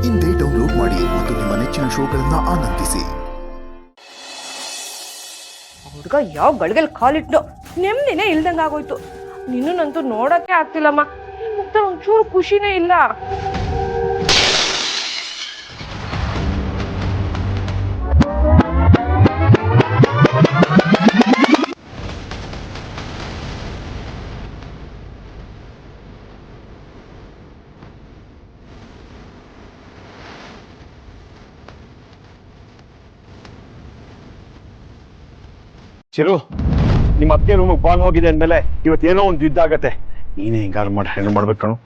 ಇಂದೇ ಡೌನ್ಲೋಡ್ ಮಾಡಿ ಮತ್ತು ನಿಮ್ಮ ನೆಚ್ಚಿನ ಶೋಗಳನ್ನ ಆನಂದಿಸಿ. ಹುಡುಗ ಯಾವ ಗಳಿಗೆಲ್ ಕಾಲಿಟ್ಟು ನೆಮ್ಮದಿನೇ ಇಲ್ದಂಗ ಆಗೋಯ್ತು. ನಿನ್ನಂತೂ ನೋಡಕ್ಕೆ ಆಗ್ತಿಲ್ಲಮ್ಮ. ನಿನ್ ಮುಖದಲ್ಲಿ ಒಂಚೂರು ಖುಷಿನೇ ಇಲ್ಲ. ಚಿರು, ನಿಮ್ಮ ಅತ್ತೆ ರೂಮಿಗೆ ಬಾನ್ ಹೋಗಿದೆ ಅಂದಮೇಲೆ ಇವತ್ತೇನೋ ಒಂದು ಯುದ್ಧ ಆಗತ್ತೆ. ನೀನೇ ಹಿಂಗಾರು ಮಾಡಿ ಹೆಣ್ಣು ಮಾಡ್ಬೇಕು ಕಣು.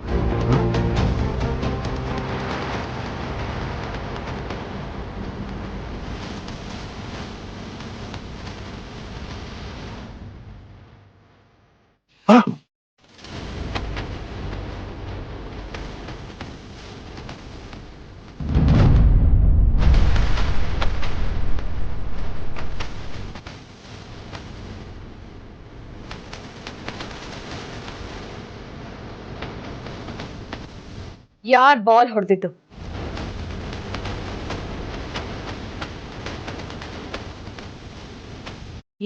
ಯಾರ್ ಬಾಲ್ ಹೊಡೆದಿದ್ದು?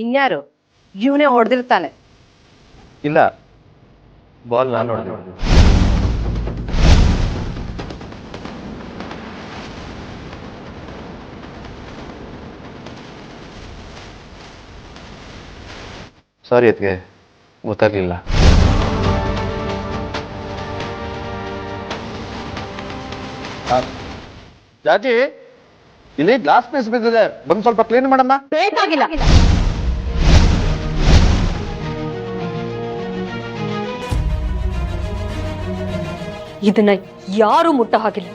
ಇನ್ಯಾರು? ಇವನೇ ಹೊಡೆದಿರ್ತಾನೆ. ಇಲ್ಲ, ಬಾಲ್ ನಾನು ಹೊಡೆದೆ. ಸಾರಿ ಅದಕ್ಕೆ ಗೊತ್ತಾಗ್ಲಿಲ್ಲ. ಜಾಜಿ, ಇಲ್ಲಿ ಗ್ಲಾಸ್ ಪೀಸ್ ಬಿದ್ದಿದೆ, ಬಂದು ಸ್ವಲ್ಪ ಕ್ಲೀನ್ ಮಾಡಮ್ಮ. ಬೇಕಾಗಿಲ್ಲ. ಇದನ್ನ ಯಾರು ಮುಟ್ಟ ಹಾಗಿಲ್ಲ.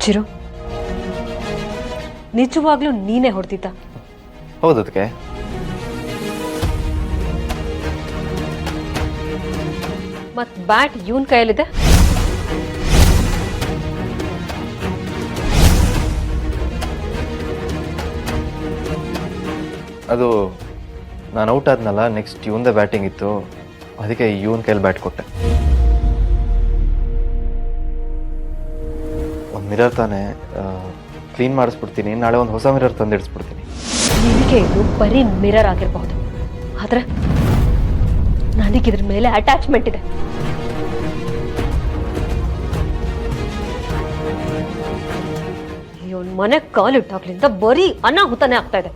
ಚಿರು, ನಿಜವಾಗ್ಲೂ ನೀನೇ ಹೊಡೆದಿದ್ದ? ಹೌದು ಅದಕ್ಕೆ. ಮತ್ ಬ್ಯಾಟ್ ಇವನ್ ಕೈಯಲ್ಲಿದೆ. ಅದು ನಾನು ಔಟ್ ಆದ್ನಲ್ಲ, ನೆಕ್ಸ್ಟ್ ಇವಂದೇ ಬ್ಯಾಟಿಂಗ್ ಇತ್ತು, ಅದಕ್ಕೆ ಇವನ್ ಕೈಯಲ್ಲಿ ಬ್ಯಾಟ್ ಕೊಟ್ಟೆ. ಒಂದು ಮಿರರ್ ತಾನೆ, ಕ್ಲೀನ್ ಮಾಡಿಸ್ಬಿಡ್ತೀನಿ. ನಾಳೆ ಒಂದು ಹೊಸ ಮಿರರ್ ತಂದಿಡಿಸ್ಬಿಡ್ತೀನಿ. ನಿನಗೆ ಇದು ಬರೀ ಮಿರರ್ ಆಗಿರಬಹುದು, ಆದ್ರೆ ನನಗಿದ್ರ ಮೇಲೆ ಅಟ್ಯಾಚ್ಮೆಂಟ್ ಇದೆ. ಇವನ್ ಮನೆ ಕಾಲಿಟ್ಟಾಗ್ಲಿಂದ ಬರೀ ಅನಾಹುತನೇ ಆಗ್ತಾ ಇದೆ.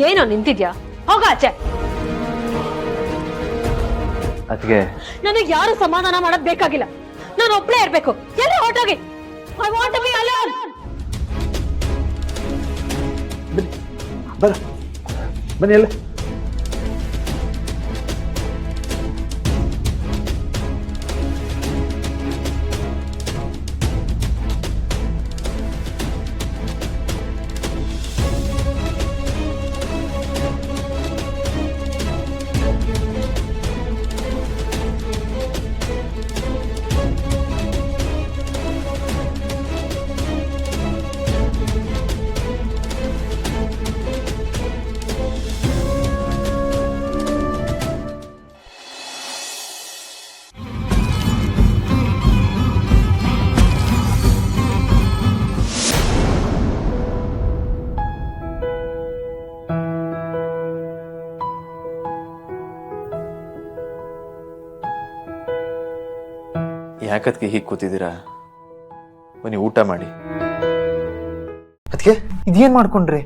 ಏನೋ ನಿಂತಿದ್ಯಾ? ಹೋಗ ಆಚೆ. ಅದಕ್ಕೆ ನನಗೆ ಯಾರು ಸಮಾಧಾನ ಮಾಡೋದ್ ಬೇಕಾಗಿಲ್ಲ. ನಾನು ಒಬ್ಳೇ ಇರ್ಬೇಕು. ಎಲ್ಲ ಹೊರಟೋಗಿ. I want to be alone. ಬನ್ನಿ ಅಲ್ಲ. ಯಾಕದ್ಕೆ ಹೀಗೆ ಕೂತಿದ್ದೀರಾ? ಬನ್ನಿ ಊಟ ಮಾಡಿ. ಅದಕ್ಕೆ ಇದೇನ್ ಮಾಡ್ಕೊಂಡ್ರಿ?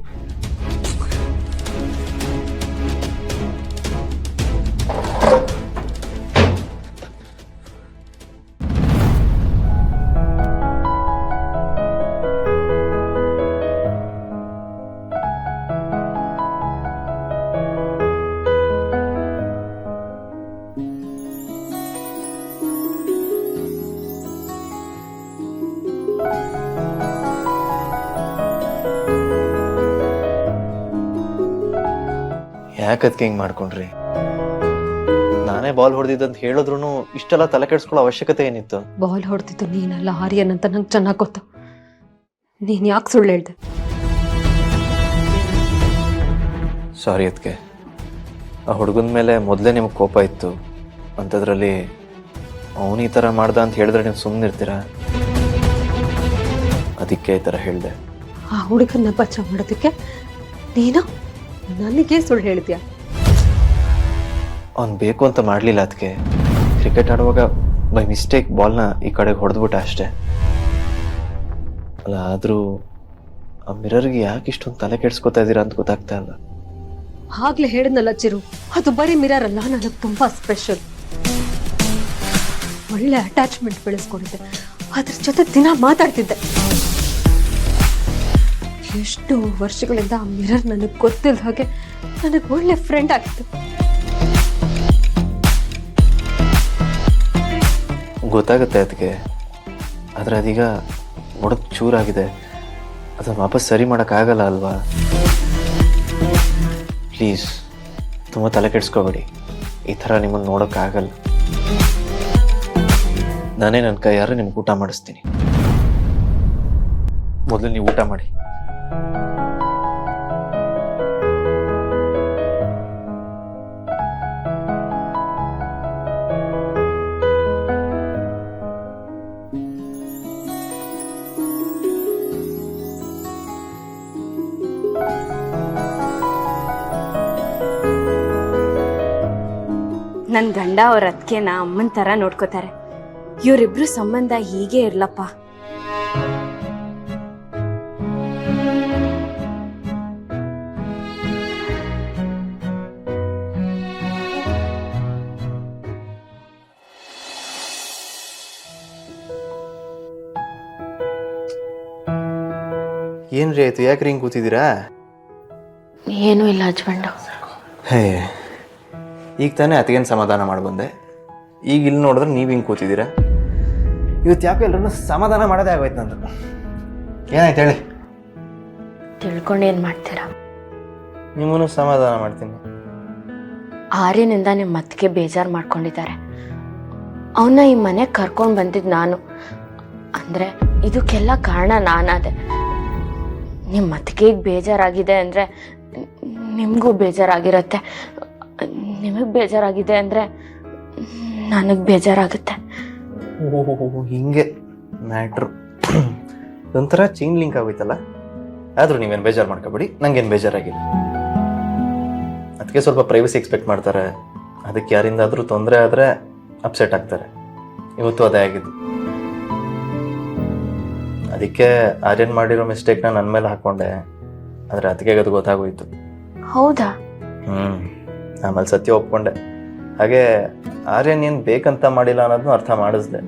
ಯಾಕದ್ಕೆ ಹಿಂಗ್ ಮಾಡ್ಕೊಂಡ್ರಿ? ನಾನೇ ಬಾಲ್ ಹೊಡೆದಿದ್ದಂತ ಹೇಳಿದ್ರು ಇಷ್ಟೆಲ್ಲ ತಲೆ ಕೆಡ್ಸ್ಕೊಳ್ಳೋ ಅವಶ್ಯಕತೆ ಏನಿತ್ತು? ಬಾಲ್ ಹೊಡೆದಿದ್ದು ನೀನಲ್ಲ, ಆರ್ಯನ್ ಅಂತ ನಂಗೆ ಚೆನ್ನಾಗಿ ಗೊತ್ತು. ನೀನ್ ಯಾಕೆ ಸುಳ್ಳು ಹೇಳ್ದೆ? ಸಾರಿ ಅದಕ್ಕೆ. ಆ ಹುಡುಗನ ಮೇಲೆ ಮೊದಲೇ ನಿಮ್ಗೆ ಕೋಪ ಇತ್ತು ಅಂಥದ್ರಲ್ಲಿ ಅವನು ಈ ಥರ ಮಾಡ್ದ ಅಂತ ಹೇಳಿದ್ರೆ ನೀವು ಸುಮ್ಮನಿರ್ತೀರಾ? ಅದಕ್ಕೆ ಈ ಥರ ಹೇಳಿದೆ. ಆ ಹುಡುಗನ್ನ ಬಚಾವ್ ಮಾಡೋದಕ್ಕೆ ನೀನು ನನಗೆ ಸುಳ್ಳು ಹೇಳಿದ್ಯಾ? ಅವ್ನು ಬೇಕು ಅಂತ ಮಾಡಲಿಲ್ಲ. ಅದಕ್ಕೆ ಕ್ರಿಕೆಟ್ ಆಡುವಾಗ ಬೈ ಮಿಸ್ಟೇಕ್ ಬಾಲ್ನ ಈ ಕಡೆಗೆ ಹೊಡೆದ್ಬಿಟ್ಟ ಅಷ್ಟೇ. ಅಲ್ಲ, ಆದರೂ ಆ ಮಿರರ್ಗೆ ಯಾಕೆ ಇಷ್ಟೊಂದು ತಲೆ ಕೆಡ್ಸ್ಕೊತಾ ಇದ್ದೀರಾ ಅಂತ ಗೊತ್ತಾಗ್ತಾ ಇಲ್ಲ. ಆಗ್ಲೇ ಹೇಳಿದ್ನಲ್ಲ ಚಿರು, ಅದು ಬರೀ ಮಿರರ್ ಅಲ್ಲ, ನನಗೆ ತುಂಬಾ ಸ್ಪೆಷಲ್. ಒಳ್ಳೆ ಅಟ್ಯಾಚ್ಮೆಂಟ್ ಬೆಳೆಸ್ಕೊಂಡಿದ್ದೆ, ಅದ್ರ ಜೊತೆ ದಿನ ಮಾತಾಡ್ತಿದ್ದೆ. ಎಷ್ಟು ವರ್ಷಗಳಿಂದ ಆ ಮಿರರ್ ನನಗೆ ಗೊತ್ತಿಲ್ಲ ಹಾಗೆ ನನಗೆ ಒಳ್ಳೆ ಫ್ರೆಂಡ್ ಆಗಿತ್ತು. ಗೊತ್ತಾಗುತ್ತೆ ಅದಕ್ಕೆ, ಆದರೆ ಅದೀಗ ಒಡೆದು ಚೂರಾಗಿದೆ. ಅದನ್ನು ವಾಪಸ್ ಸರಿ ಮಾಡೋಕ್ಕಾಗಲ್ಲ ಅಲ್ವಾ? ಪ್ಲೀಸ್ ತುಂಬ ತಲೆ ಕೆಡಿಸ್ಕೋಬೇಡಿ. ಈ ಥರ ನಿಮ್ಮನ್ನು ನೋಡೋಕ್ಕಾಗಲ್ಲ. ನಾನೇ ನನ್ನ ಕೈಯಾರೆ ನಿಮ್ಗೆ ಊಟ ಮಾಡಿಸ್ತೀನಿ. ಮೊದಲು ನೀವು ಊಟ ಮಾಡಿ. ನನ್ನ ಗಂಡ ಅವ್ರ ಅತ್ತಿಗೆನ ಅಮ್ಮನ ಥರ ನೋಡ್ಕೋತಾರೆ. ಇವರಿಬ್ರು ಸಂಬಂಧ ಹೀಗೆ ಇರ್ಲಪ್ಪ. ಏನ್ರಿ ಆಯ್ತು? ಯಾಕೆ ಹಿಂಗೆ ಕೂತಿದ್ದೀರಾ? ಏನೂ ಇಲ್ಲ ಹಸ್ಬೆಂಡು. ಹೇ, ಈಗ ತಾನೇ ಅತಿಗೇನು ಸಮಾಧಾನ ಮಾಡಿ ಬಂದೆ. ಈಗ ಇಲ್ಲಿ ನೋಡಿದ್ರೆ ನೀವು ಹಿಂಗೆ ಕೂತಿದ್ದೀರಾ. ಇವತ್ತು ಯಾಕೆ ಎಲ್ಲರನ್ನು ಸಮಾಧಾನ ಮಾಡೋದೇ ಆಗೋಯ್ತು ನಂದು. ಏನಾಯ್ತು ಹೇಳಿ? ತಿಳ್ಕೊಂಡು ಏನು ಮಾಡ್ತೀರಾ? ನಿಮ್ಮನ್ನು ಸಮಾಧಾನ ಮಾಡ್ತೀನಿ. ಆರ್ಯನಿಂದ ನಿಮ್ಮ ಅತ್ತಿಗೆ ಬೇಜಾರು ಮಾಡ್ಕೊಂಡಿದ್ದಾರೆ. ಅವನ್ನ ಈ ಮನೆಗೆ ಕರ್ಕೊಂಡು ಬಂದಿದ್ದು ನಾನು. ಅಂದರೆ ಇದಕ್ಕೆಲ್ಲ ಕಾರಣ ನಾನಾದೆ. ನಿಮ್ಮ ಅತ್ತಿಗೆಗೆ ಬೇಜಾರಾಗಿದೆ ಅಂದರೆ ನಿಮಗೂ ಬೇಜಾರಾಗಿರುತ್ತೆ. ನಿಮಗೆ ಬೇಜಾರಾಗಿದೆ ಅಂದರೆ ನನಗೆ ಬೇಜಾರಾಗುತ್ತೆ. ಓಹೋ, ಹಿಂಗೆ ಮ್ಯಾಟ್ರು. ಒಂಥರ ಚೈನ್ ಲಿಂಕ್ ಆಗೋಯ್ತಲ್ಲ. ಆದರೂ ನೀವೇನು ಬೇಜಾರು ಮಾಡ್ಕೊಬೇಡಿ, ನನಗೇನು ಬೇಜಾರಾಗಿಲ್ಲ. ಅದಕ್ಕೆ ಸ್ವಲ್ಪ ಪ್ರೈವಸಿ ಎಕ್ಸ್ಪೆಕ್ಟ್ ಮಾಡ್ತಾರೆ. ಅದಕ್ಕೆ ಯಾರಿಂದಾದರೂ ತೊಂದರೆ ಆದರೆ ಅಪ್ಸೆಟ್ ಆಗ್ತಾರೆ. ಇವತ್ತು ಅದೇ ಆಗಿದ್ದು. ಅದಕ್ಕೆ ಆರ್ಯನ್ ಮಾಡಿರೋ ಮಿಸ್ಟೇಕ್ನ ನನ್ನ ಮೇಲೆ ಹಾಕ್ಕೊಂಡೆ. ಆದರೆ ಅದಕ್ಕೆ ಅದು ಗೊತ್ತಾಗೋಯ್ತು. ಹೌದಾ? ಆಮೇಲೆ ಸತ್ಯ ಒಪ್ಕೊಂಡೆ. ಹಾಗೆ ಆರ್ಯನ್ ಏನು ಬೇಕಂತ ಮಾಡಿಲ್ಲ ಅನ್ನೋದನ್ನು ಅರ್ಥ ಮಾಡಿಸ್ದೆ.